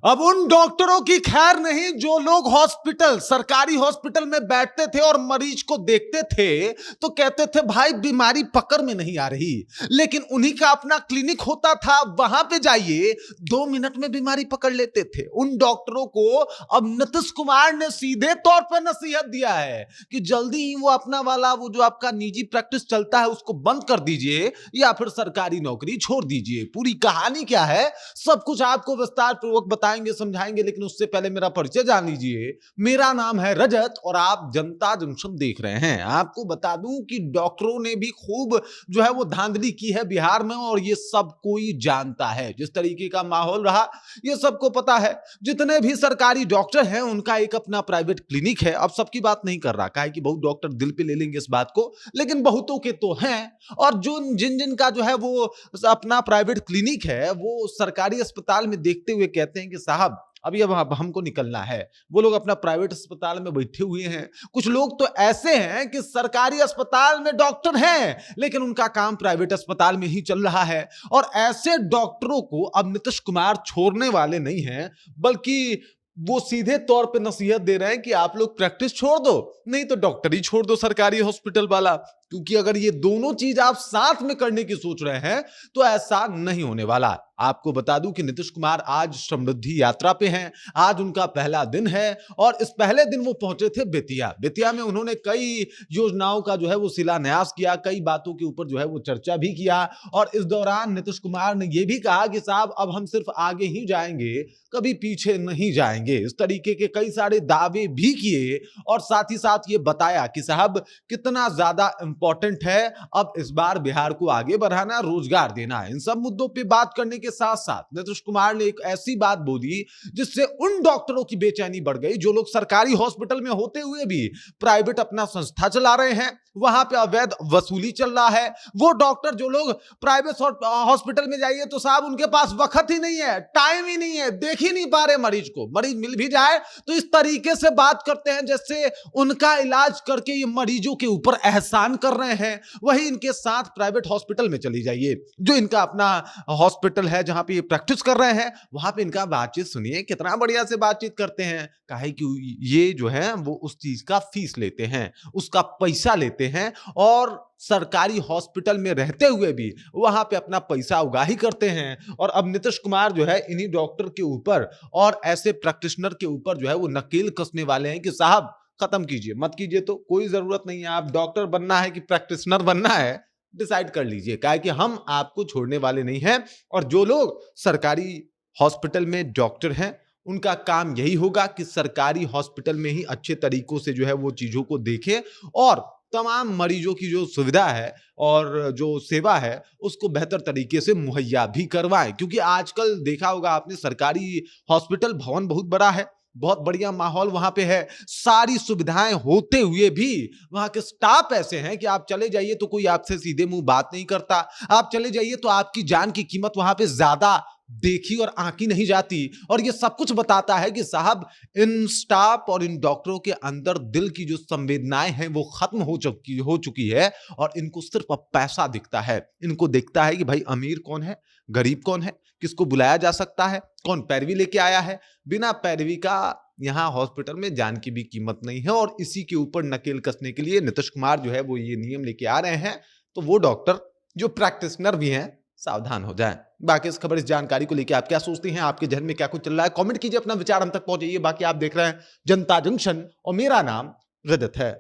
अब उन डॉक्टरों की खैर नहीं जो लोग हॉस्पिटल, सरकारी हॉस्पिटल में बैठते थे और मरीज को देखते थे तो कहते थे भाई बीमारी पकड़ में नहीं आ रही, लेकिन उन्हीं का अपना क्लिनिक होता था, वहां पे जाइए 2 मिनट में बीमारी पकड़ लेते थे। उन डॉक्टरों को अब नीतीश कुमार ने सीधे तौर पर नसीहत दिया है कि जल्दी ही वो अपना वाला वो जो आपका निजी प्रैक्टिस चलता है उसको बंद कर दीजिए या फिर सरकारी नौकरी छोड़ दीजिए। पूरी कहानी क्या है सब कुछ आपको विस्तार पूर्वक बताएंगे, समझाएंगे, लेकिन उससे पहले मेरा परिचय जान लीजिए। मेरा नाम है रजत और आप जनता जंक्शन देख रहे हैं। आपको बता दूं कि डॉक्टरों ने भी खूब जो है वो धांधली की है बिहार में और ये सब कोई जानता है। जिस तरीके का माहौल रहा ये सबको पता है। जितने भी सरकारी डॉक्टर हैं उनका एक अपना प्राइवेट क्लिनिक है। अब सबकी बात नहीं कर रहा, काहे कि बहुत डॉक्टर दिल पे ले लेंगे इस बात को, लेकिन बहुतों के तो हैं। और जो जिन जिन का जो है वो अपना प्राइवेट क्लिनिक है वो सरकारी अस्पताल में देखते हुए कहते हैं कि साहब अभी अब हमको निकलना है। वो लोग अपना प्राइवेट अस्पताल में बैठे हुए हैं। कुछ लोग तो ऐसे हैं कि सरकारी अस्पताल में डॉक्टर हैं लेकिन उनका काम प्राइवेट अस्पताल में ही चल रहा है। और ऐसे डॉक्टरों को अब नीतीश कुमार छोड़ने वाले नहीं हैं, बल्कि वो सीधे तौर पे नसीहत दे रहे हैं कि आप लोग प्रैक्टिस छोड़ दो, नहीं तो डॉक्टर ही छोड़ दो सरकारी हॉस्पिटल वाला। क्योंकि अगर ये दोनों चीज आप साथ में करने की सोच रहे हैं तो ऐसा नहीं होने वाला। आपको बता दूं कि नीतीश कुमार आज समृद्धि यात्रा पे हैं। आज उनका पहला दिन है और इस पहले दिन वो पहुंचे थे बेतिया। बेतिया में उन्होंने कई योजनाओं का जो है वो शिलान्यास किया, कई बातों के ऊपर जो है वो चर्चा भी किया। और इस दौरान नीतीश कुमार ने यह भी कहा कि साहब अब हम सिर्फ आगे ही जाएंगे, कभी पीछे नहीं जाएंगे। इस तरीके के कई सारे दावे भी किए और साथ ही साथ ये बताया कि साहब कितना ज्यादा इंपॉर्टेंट है अब इस बार बिहार को आगे बढ़ाना, रोजगार देना। इन सब मुद्दों पे बात करने के साथ साथ नीतीश कुमार ने एक ऐसी बात बोली जिससे उन डॉक्टरों की बेचैनी बढ़ गई जो लोग सरकारी हॉस्पिटल में होते हुए भी प्राइवेट अपना संस्था चला रहे हैं, वहां पे अवैध वसूली चल रहा है। वो डॉक्टर जो लोग प्राइवेट हॉस्पिटल में जाइए तो साहब उनके पास वक्त ही नहीं है, टाइम ही नहीं है, देख ही नहीं पा रहे मरीज को। मरीज मिल भी जाए तो इस तरीके से बात करते हैं जैसे उनका इलाज करके ये मरीजों के ऊपर एहसान कर रहे हैं। वही इनके साथ प्राइवेट हॉस्पिटल में चली जाइए, जो इनका अपना हॉस्पिटल है जहां पे ये प्रैक्टिस कर रहे हैं, वहां पे इनका बातचीत सुनिए, कितना बढ़िया से बातचीत करते हैं। काहे कि ये जो है वो उस चीज का फीस लेते हैं, उसका पैसा लेते हैं और सरकारी हॉस्पिटल में रहते हुए भी वहां पे अपना पैसा उगाही करते हैं। और अब नीतीश कुमार जो है इन्हीं डॉक्टर के ऊपर और ऐसे प्रैक्टिशनर के ऊपर जो है वो नकेल कसने वाले हैं कि साहब खत्म कीजिए, मत कीजिए, तो कोई जरूरत नहीं है। आप डॉक्टर बनना है कि प्रैक्टिशनर बनना है डिसाइड कर लीजिए, काहे कि हम आपको छोड़ने वाले नहीं हैं। और जो लोग सरकारी हॉस्पिटल में डॉक्टर हैं उनका काम यही होगा कि सरकारी हॉस्पिटल में ही अच्छे तरीकों से जो है वो चीजों को देखें और तमाम मरीजों की जो सुविधा है और जो सेवा है उसको बेहतर तरीके से मुहैया भी करवाएं। क्योंकि आजकल देखा होगा आपने सरकारी हॉस्पिटल भवन बहुत बड़ा है, बहुत बढ़िया माहौल वहां पे है, सारी सुविधाएं होते हुए भी वहां के स्टाफ ऐसे हैं कि आप चले जाइए तो कोई आपसे सीधे मुंह बात नहीं करता। आप चले जाइए तो आपकी जान की कीमत वहां पे ज्यादा देखी और आंकी नहीं जाती। और ये सब कुछ बताता है कि साहब इन स्टाफ और इन डॉक्टरों के अंदर दिल की जो संवेदनाएं हैं वो खत्म हो चुकी है और इनको सिर्फ अब पैसा दिखता है। इनको दिखता है कि भाई अमीर कौन है, गरीब कौन है, किसको बुलाया जा सकता है, कौन पैरवी लेके आया है। बिना पैरवी का यहाँ हॉस्पिटल में जान की भी कीमत नहीं है। और इसी के ऊपर नकेल कसने के लिए नीतीश कुमार जो है वो ये नियम लेके आ रहे हैं। तो वो डॉक्टर जो प्रैक्टिशनर भी हैं सावधान हो जाएं। बाकी इस खबर, इस जानकारी को लेकर आप क्या सोचते हैं, आपके जहन में क्या कुछ चल रहा है, कमेंट कीजिए, अपना विचार हम तक पहुंचाइए। बाकी आप देख रहे हैं जनता जंक्शन और मेरा नाम रजत है।